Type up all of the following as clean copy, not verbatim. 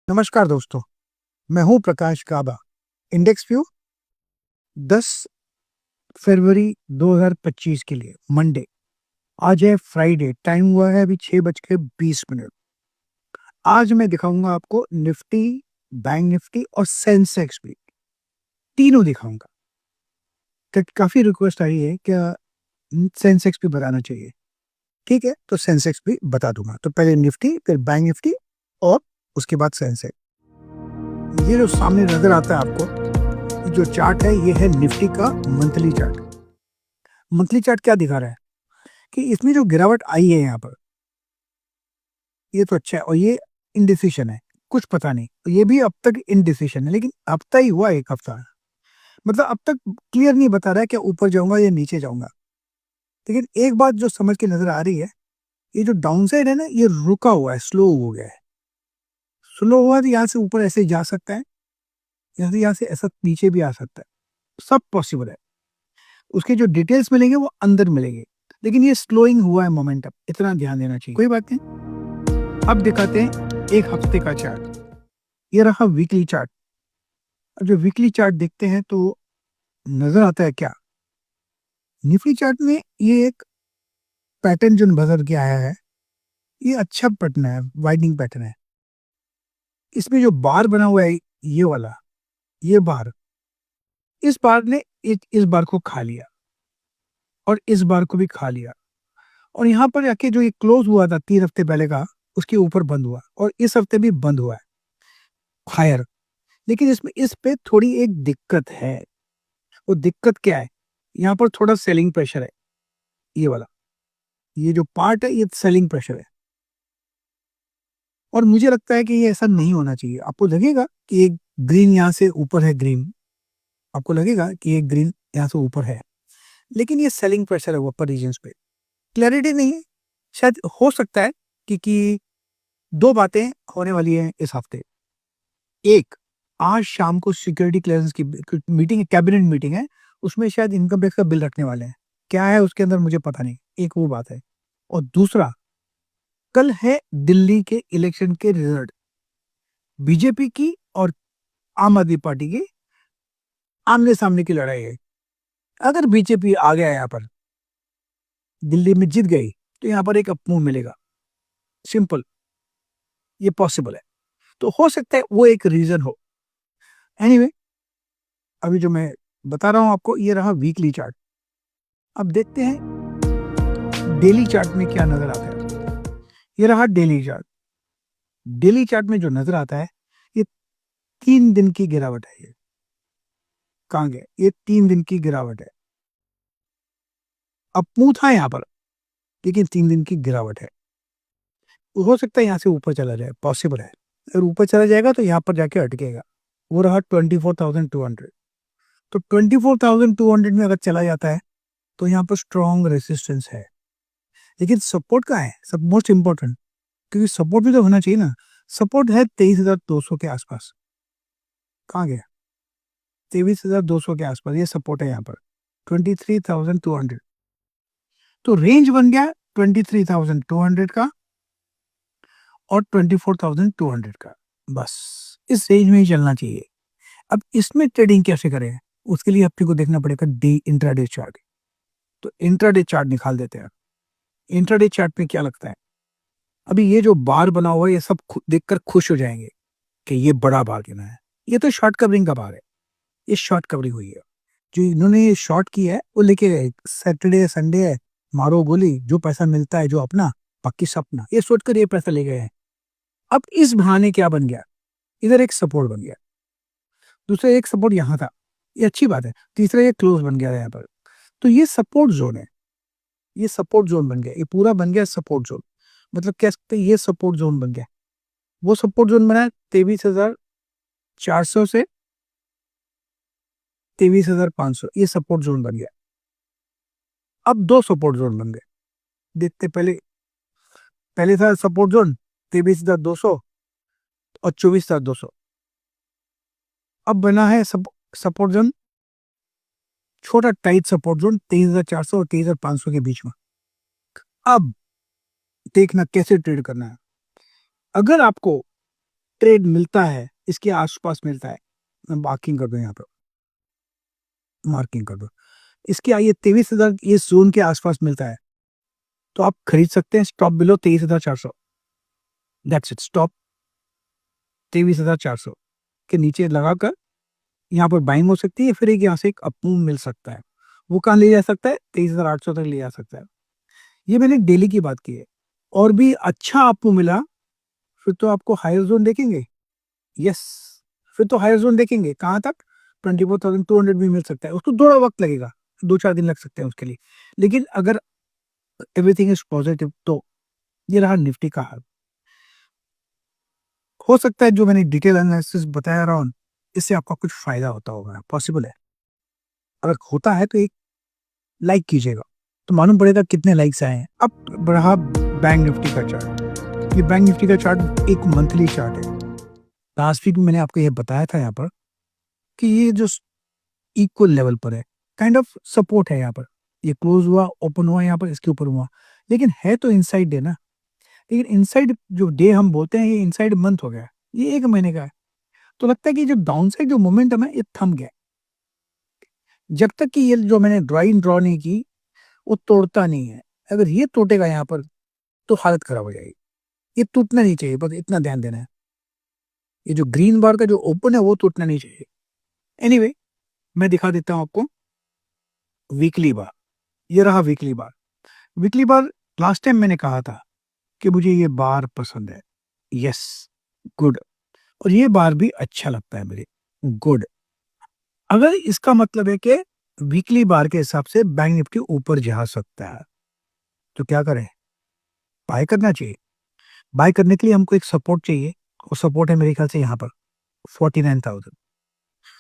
नमस्कार दोस्तों, मैं हूं प्रकाश काबा। इंडेक्स व्यू 10 फरवरी 2025 के लिए मंडे। आज है फ्राइडे, टाइम हुआ है अभी 6:20। आज मैं दिखाऊंगा आपको निफ्टी, बैंक निफ्टी और सेंसेक्स भी, तीनों दिखाऊंगा। काफी रिक्वेस्ट आई है क्या सेंसेक्स भी बताना चाहिए। ठीक है, तो सेंसेक्स भी बता दूंगा। तो पहले निफ्टी, फिर बैंक निफ्टी और उसके बाद सेंसेक्स। ये जो सामने नजर आता है आपको, जो चार्ट है ये है निफ्टी का मंथली चार्ट। मंथली चार्ट क्या दिखा रहा है कि इसमें जो गिरावट आई है यहाँ पर, ये तो अच्छा है। और ये इनडिसिशन है, कुछ पता नहीं। ये भी अब तक इनडिसिशन है, लेकिन हफ्ता ही हुआ, एक हफ्ता। मतलब अब तक क्लियर नहीं बता रहा है कि ऊपर जाऊंगा या नीचे जाऊंगा। लेकिन एक बात जो समझ के नजर आ रही है, ये जो डाउन साइड है ना, ये रुका हुआ है, स्लो हो गया है। स्लो हुआ तो यहाँ से ऊपर ऐसे जा सकता है, यहाँ से ऐसा नीचे भी आ सकता है, सब पॉसिबल है। उसके जो डिटेल्स मिलेंगे वो अंदर मिलेंगे, लेकिन ये स्लोइंग हुआ है मोमेंटम, इतना ध्यान देना चाहिए। कोई बात नहीं, अब दिखाते हैं एक हफ्ते का चार्ट। ये रहा वीकली चार्ट। अब जो वीकली चार्ट देखते हैं तो नजर आता है क्या, निफ्टी चार्ट में ये एक पैटर्न जो नजर के आया है, ये अच्छा पैटर्न है, वाइडनिंग पैटर्न है। इसमें जो बार बना हुआ है, ये वाला, ये बार, इस बार ने इस बार को खा लिया और इस बार को भी खा लिया। और यहाँ पर जाके जो ये क्लोज हुआ था 3 हफ्ते पहले का, उसके ऊपर बंद हुआ और इस हफ्ते भी बंद हुआ है हायर। लेकिन इसमें इस पे थोड़ी एक दिक्कत है। वो दिक्कत क्या है, यहाँ पर थोड़ा सेलिंग प्रेशर है। ये वाला, ये जो पार्ट है, ये सेलिंग प्रेशर है। और मुझे लगता है कि ये ऐसा नहीं होना चाहिए। आपको लगेगा कि एक ग्रीन यहाँ से ऊपर है, ग्रीन, आपको लगेगा कि एक ग्रीन यहाँ से ऊपर है, लेकिन ये सेलिंग प्रेशर है ऊपर रीजन पे। क्लैरिटी नहीं है। शायद हो सकता है कि दो बातें होने वाली हैं इस हफ्ते। एक, आज शाम को सिक्योरिटी क्लियरेंस की मीटिंग, कैबिनेट मीटिंग है, उसमें शायद इनकम टैक्स का बिल रखने वाले हैं। क्या है उसके अंदर मुझे पता नहीं, एक वो बात है। और दूसरा, कल है दिल्ली के इलेक्शन के रिजल्ट, बीजेपी की और आम आदमी पार्टी की आमने सामने की लड़ाई है। अगर बीजेपी आ गया यहाँ पर, दिल्ली में जीत गई, तो यहाँ पर एक अपमूव मिलेगा, सिंपल, ये पॉसिबल है। तो हो सकता है वो एक रीजन हो। एनीवे, अभी जो मैं बता रहा हूं आपको, ये रहा वीकली चार्ट। अब देखते हैं डेली चार्ट में क्या नजर आता है। ये रहा डेली चार्ट। डेली चार्ट में जो नजर आता है, ये 3 दिन की गिरावट है। ये कहां गया, ये 3 दिन की गिरावट है। अपमूव था यहाँ पर, लेकिन 3 दिन की गिरावट है। हो सकता है यहाँ से ऊपर चला जाए, पॉसिबल है। अगर ऊपर चला जाएगा तो यहाँ पर जाके अटकेगा। वो रहा 24,200। तो 24,200 में अगर चला जाता है तो यहाँ पर स्ट्रॉन्ग रेसिस्टेंस है। लेकिन सपोर्ट कहाँ है, सब मोस्ट इंपॉर्टेंट, क्योंकि सपोर्ट भी तो होना चाहिए ना। सपोर्ट है 23,200 के आसपास। कहाँ गया, 23,200 के आसपास ये सपोर्ट है यहाँ पर, 23,200। तो रेंज बन गया 23,200 का और 24,200 का। बस इस रेंज में ही चलना चाहिए। अब इसमें ट्रेडिंग कैसे करें, उसके लिए अपने को देखना पड़ेगा डे इंट्राडे चार्ट। तो इंट्राडे चार्ट निकाल देते हैं। इंट्राडे चार्ट में क्या लगता है, अभी ये जो बार बना हुआ है, ये सब देखकर खुश हो जाएंगे कि ये बड़ा बार गिना है। ये तो शॉर्ट कवरिंग का बार है, ये शॉर्ट कवरिंग हुई है। जो इन्होंने ये शॉर्ट किया है वो लेके गए, सैटरडे संडे है, मारो गोली, जो पैसा मिलता है जो अपना, बाकी सपना, ये सोचकर ये पैसा ले गए हैं। अब इस बहाने क्या बन गया, इधर एक सपोर्ट बन गया, दूसरा एक सपोर्ट यहाँ था, ये अच्छी बात है। तीसरा ये क्लोज बन गया यहाँ पर, तो ये सपोर्ट जोन है। ये सपोर्ट जोन बन गया, ये पूरा बन गया सपोर्ट जोन। मतलब कह सकते हैं ये सपोर्ट जोन बन गया। वो सपोर्ट जोन बना है 23,400 से 23,500, ये सपोर्ट जोन बन गया। अब दो सपोर्ट जोन बन गए, देखते पहले। पहले था सपोर्ट जोन 23,200 और 24,200। अब बना है सपोर्ट जोन, छोटा टाइट सपोर्ट जोन 23,400 और 23,500 के बीच में। अब देखना कैसे ट्रेड करना है। अगर आपको ट्रेड मिलता है, इसके आसपास मिलता है, मैं मार्किंग कर दूं यहाँ पर, मार्किंग कर दो, इसके आइए 23,000 ये जोन के आसपास मिलता है, तो आप खरीद सकते हैं stop below 23,400। That's it, stop 23,400 के नीचे लगाकर यहाँ पर बाइंग हो सकती है, फिर एक यहाँ से एक अपमूव मिल सकता है, वो कहाँ ले जा सकता है, 23,800 तक ले जा सकता है। ये मैंने डेली की बात की है। और भी अच्छा आपको मिला फिर तो आपको हायर जोन देखेंगे, यस, फिर तो हायर जोन देखेंगे, कहाँ तक, 24,200 भी मिल सकता है, उसको थोड़ा वक्त लगेगा, 2-4 दिन लग सकते हैं उसके लिए। लेकिन अगर एवरीथिंग इज पॉजिटिव तो ये रहा निफ्टी का हाल। हो सकता है जो मैंने डिटेल एनालिसिस बताया रहा हूँ इससे आपका कुछ फायदा होता होगा, पॉसिबल है। अगर होता है तो एक लाइक कीजिएगा, तो मालूम पड़ेगा कितने लाइक्स आए हैं। अब रहा बैंक निफ्टी का चार्ट। ये बैंक निफ्टी का चार्ट एक मंथली चार्ट है। लास्ट वीक में मैंने आपको ये बताया था यहाँ पर कि ये जो इक्वल लेवल पर है, काइंड ऑफ सपोर्ट है यहाँ पर, ये क्लोज हुआ, ओपन हुआ, यहाँ पर इसके ऊपर हुआ, लेकिन है तो इनसाइड डे ना। लेकिन इनसाइड जो डे हम बोलते हैं ये इनसाइड मंथ हो गया, ये 1 महीने का है। तो लगता है कि जो डाउन साइड जो मोमेंटम है ये थम गया। जब तक कि ये जो मैंने ड्राइंग ड्रॉ नहीं की वो तोड़ता नहीं है, अगर ये टूटेगा यहाँ पर तो हालत खराब हो जाएगी। ये टूटना नहीं चाहिए, बस इतना ध्यान देना है। ये जो ग्रीन बार का जो ओपन है वो टूटना नहीं चाहिए। एनीवे, मैं दिखा देता हूँ आपको वीकली बार। ये रहा वीकली बार। वीकली बार लास्ट टाइम मैंने कहा था कि मुझे ये बार पसंद है, यस, गुड, और ये बार भी अच्छा लगता है मुझे, गुड। अगर इसका मतलब है कि वीकली बार के हिसाब से बैंक निफ्टी ऊपर जा सकता है तो क्या करें, बाय करना चाहिए। बाय करने के लिए हमको एक सपोर्ट चाहिए, और सपोर्ट है मेरे ख्याल से यहाँ पर 49,000।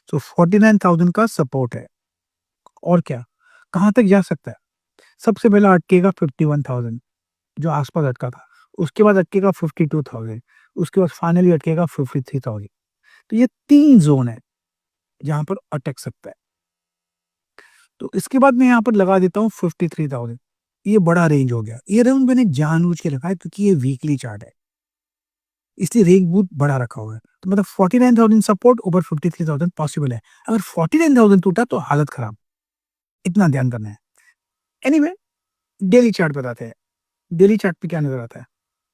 तो 49,000 का सपोर्ट है। और क्या, कहाँ तक जा सकता है, सबसे पहला अटकेगा 51,000 जो आसपास अटका था, उसके बाद अटकेगा 52,000, उसके बाद फाइनली अटकेगा 53,000। तो ये 3 जोन है जहां पर अटक सकता है। तो इसके बाद मैं यहाँ पर लगा देता हूँ 53,000। ये बड़ा रेंज हो गया, ये रेंज मैंने जानबूझ के रखा है क्योंकि ये वीकली चार्ट है, इसलिए रेंज बहुत बड़ा रखा हुआ है। तो मतलब 49,000 सपोर्ट ऊपर 53,000 पॉसिबल है। अगर 49,000 टूटा तो हालत खराब, इतना ध्यान करना है। एनीवे, डेली चार्ट बताते हैं। डेली चार्ट पे क्या नजर आता है,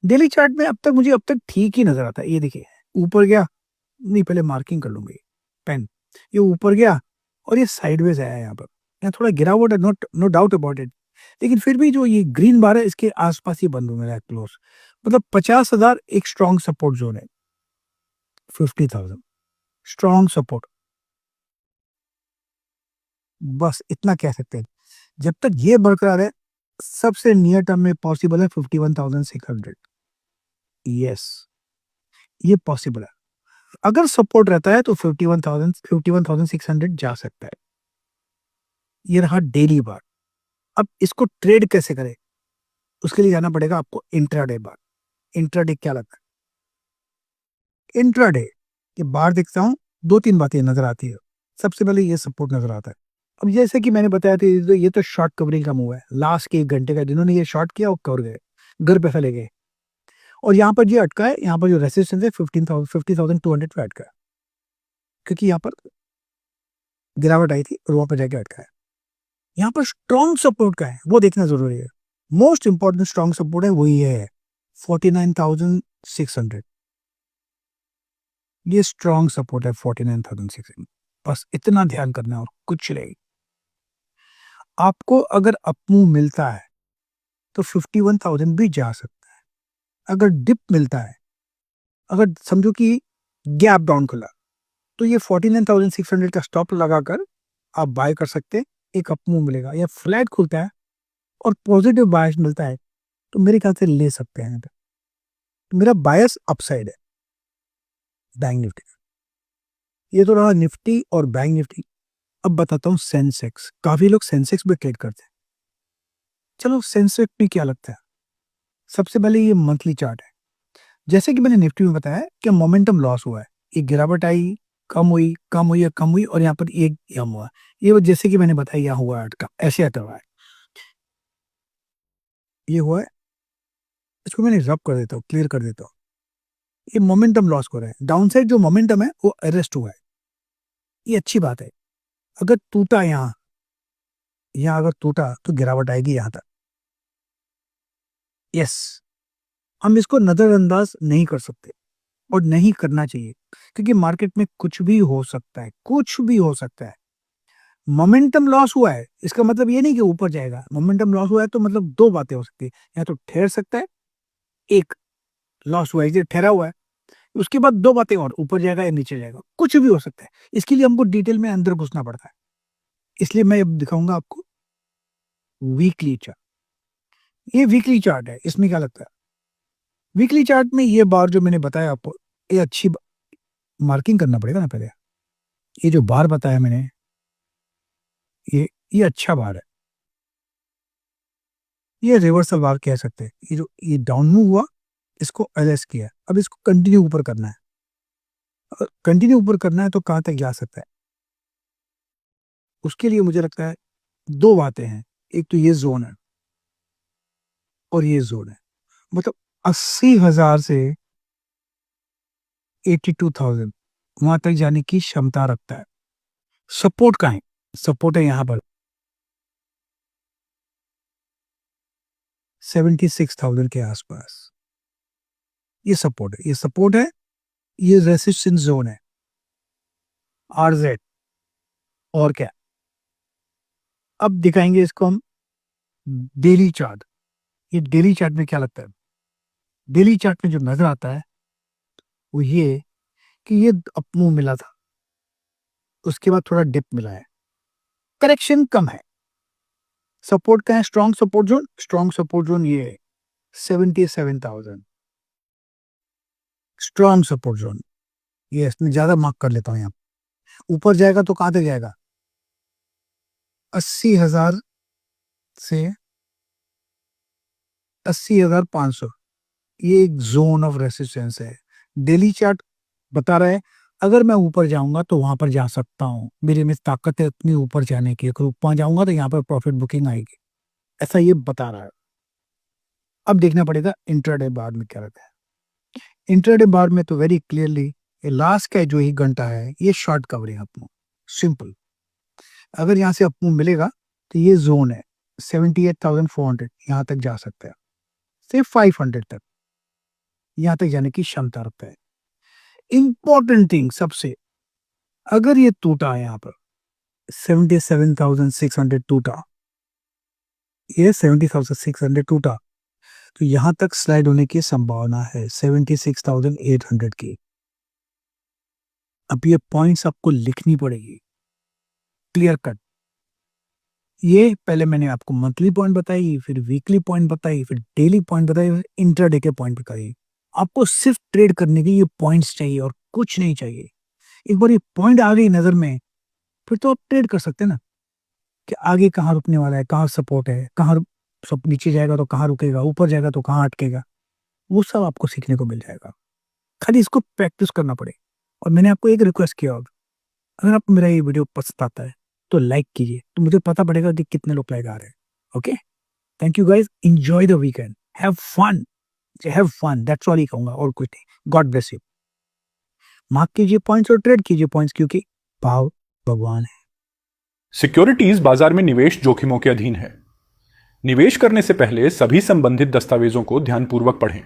डेली चार्ट में अब तक ठीक ही नजर आता है। ये देखिए, ऊपर गया, नहीं पहले मार्किंग कर लूंगी पेन, ये ऊपर गया और ये साइडवेज आया यहाँ पर, यहाँ थोड़ा गिरावट है, नो डाउट अबाउट इट, लेकिन फिर भी जो ये ग्रीन बार है इसके आसपास ही बंद हो मेरा क्लोज, मतलब 50,000 एक स्ट्रॉन्ग सपोर्ट जोन है, 50,000 स्ट्रॉन्ग सपोर्ट, बस इतना कह सकते हैं। जब तक ये बरकरार है सबसे नियर टर्म में पॉसिबल है 51,600, यस, ये पॉसिबल है। अगर सपोर्ट रहता है तो 51,600 जा सकता है। ये रहा डेली बार। अब इसको ट्रेड कैसे करें, उसके लिए जाना पड़ेगा आपको इंट्राडे बार। इंट्राडे क्या लगता है, इंट्राडे ये बार देखता हूँ, 2-3 बातें नजर आती है। सबसे पहले ये सपोर्ट नजर आता है। अब जैसे कि मैंने बताया था, ये तो शॉर्ट कवरिंग का मूव है, लास्ट के 1 घंटे का जिन्होंने ये शॉर्ट किया वो कवर गए, घर पे फैले गए। और यहाँ पर ये अटका है, यहाँ पर जो रेसिस्टेंस है 50,200 पे अटका है, क्योंकि यहाँ पर गिरावट आई थी और वहां पर जाके अटका है। यहाँ पर स्ट्रॉन्ग सपोर्ट का है वो देखना जरूरी है। मोस्ट इंपॉर्टेंट स्ट्रॉन्ग सपोर्ट है वो ये है 49,600, ये स्ट्रॉन्ग सपोर्ट है 49,600। बस इतना ध्यान करना है और कुछ नहीं। आपको अगर अपमूव मिलता है तो 51,000 भी जा सकता है। अगर डिप मिलता है, अगर समझो कि गैप डाउन खुला, तो ये 49,600 का स्टॉप लगाकर आप बाय कर सकते हैं, एक अपमूव मिलेगा। या फ्लैट खुलता है और पॉजिटिव बायस मिलता है तो मेरे ख्याल से ले सकते हैं। तो मेरा बायस अपसाइड है बैंक निफ्टी का। ये तो रहा निफ्टी और बैंक निफ्टी। अब बताता हूँ सेंसेक्स। काफी लोग सेंसेक्स में ट्रेड करते हैं। चलो सेंसेक्स में क्या लगता है, सबसे पहले ये मंथली चार्ट है। जैसे कि मैंने निफ्टी में बताया कि मोमेंटम लॉस हुआ है, एक गिरावट आई, कम हुई, कम हुई, कम हुई, और यहाँ पर एक कम हुआ। ये वो जैसे कि मैंने बताया यहाँ हुआ अटका, ऐसे अटका हुआ है, ये हुआ है। इसको मैंने रब कर देता हूँ, क्लियर कर देता हूँ। ये मोमेंटम लॉस हो रहा है, डाउनसाइड जो मोमेंटम है वो अरेस्ट हुआ है, ये अच्छी बात है। अगर टूटा यहाँ अगर टूटा तो गिरावट आएगी यहां तक। यस, हम इसको नजरअंदाज नहीं कर सकते और नहीं करना चाहिए, क्योंकि मार्केट में कुछ भी हो सकता है, कुछ भी हो सकता है। मोमेंटम लॉस हुआ है इसका मतलब ये नहीं कि ऊपर जाएगा। मोमेंटम लॉस हुआ है तो मतलब दो बातें हो सकती है, या तो ठहर सकता है, एक लॉस हुआ है ये ठहरा हुआ है, उसके बाद दो बातें और, ऊपर जाएगा या नीचे जाएगा, कुछ भी हो सकता है। इसके लिए हमको डिटेल में अंदर घुसना पड़ता है, इसलिए मैं अब दिखाऊंगा आपको वीकली चार्ट। ये वीकली चार्ट है, इसमें क्या लगता है, वीकली चार्ट में ये बार जो मैंने बताया आपको, ये अच्छी मार्किंग करना पड़ेगा ना पहले। ये जो बार बताया मैंने, ये अच्छा बार है, ये रिवर्सल बार कह सकते हैं। ये जो ये डाउन मूव हुआ, इसको एलएस किया, अब इसको कंटिन्यू ऊपर करना है। कंटिन्यू ऊपर करना है तो कहां तक जा सकता है, उसके लिए मुझे लगता है दो बातें हैं। एक तो ये जोन है और ये जोन है, मतलब 80,000 से 82,000 वहां तक जाने की क्षमता रखता है। सपोर्ट कहाँ है, सपोर्ट है यहां पर 76,000 के आसपास, ये सपोर्ट है, ये सपोर्ट है, ये रेसिस्टेंस जोन है आरजेड। और क्या, अब दिखाएंगे इसको हम डेली चार्ट। ये डेली चार्ट में क्या लगता है, डेली चार्ट में जो नजर आता है वो ये कि ये अप मूव मिला था, उसके बाद थोड़ा डिप मिला है, करेक्शन कम है। सपोर्ट का है strong support zone, strong support zone ये है 77,000 स्ट्रॉन्ग सपोर्ट जोन। ये इसमें ज्यादा मार्क कर लेता हूं यहाँ। ऊपर जाएगा तो कहां तक जाएगा, 80,000 से 80,500, ये एक जोन ऑफ रेसिस्टेंस है। डेली चार्ट बता रहा है अगर मैं ऊपर जाऊंगा तो वहां पर जा सकता हूँ, मेरे में ताकत है इतनी ऊपर जाने की, अगर ऊपर जाऊंगा तो यहाँ पर प्रॉफिट बुकिंग आएगी, ऐसा ये बता रहा है। अब देखना पड़ेगा इंट्राडे बार में क्या रहता है। इंट्राडे बार में तो वेरी क्लियरली ये लास्ट का जो ही घंटा है ये शॉर्ट कवरिंग अपमूव, सिंपल। अगर यहाँ से अपमूव मिलेगा तो ये जोन है 78,400, यहाँ तक जा सकता है, सिर्फ 500 तक यहाँ तक जाने की क्षमता रखता है। इंपॉर्टेंट थिंग सबसे, अगर ये टूटा है यहाँ पर 77,600 टूटा, ये 70,600 टूटा, तो यहां तक स्लाइड होने की संभावना है 76,800 की। अब ये पॉइंट्स आपको लिखनी पड़ेगी क्लियर कट। ये पहले मैंने आपको मंथली पॉइंट बताई, फिर वीकली पॉइंट बताई, फिर डेली पॉइंट बताई, फिर इंट्राडे के पॉइंट बताई। आपको सिर्फ ट्रेड करने के ये पॉइंट्स चाहिए और कुछ नहीं चाहिए। एक बार ये पॉइंट आ गई नजर में, फिर तो आप ट्रेड कर सकते हैं ना, कि आगे कहाँ रुकने वाला है, कहाँ सपोर्ट है, कहाँ सब नीचे जाएगा तो कहाँ रुकेगा, ऊपर जाएगा तो कहाँ अटकेगा, वो सब आपको सीखने को मिल जाएगा। खाली इसको प्रैक्टिस करना पड़े। और मैंने आपको एक रिक्वेस्ट किया होगा, अगर आपको मेरा ये वीडियो पसंद आता है तो लाइक कीजिए, तो मुझे पता पड़ेगा कि कितने लोग लाइक आ रहे हैं। Okay, thank you guys, enjoy the weekend, have fun, that's all ही कहूंगा और कुछ नहीं। God bless you. मार्क कीजिए पॉइंट्स और ट्रेड कीजिए पॉइंट्स, क्योंकि भाव भगवान है। सिक्योरिटीज बाजार में निवेश जोखिमों के अधीन है। निवेश करने से पहले सभी संबंधित दस्तावेजों को ध्यानपूर्वक पढ़ें।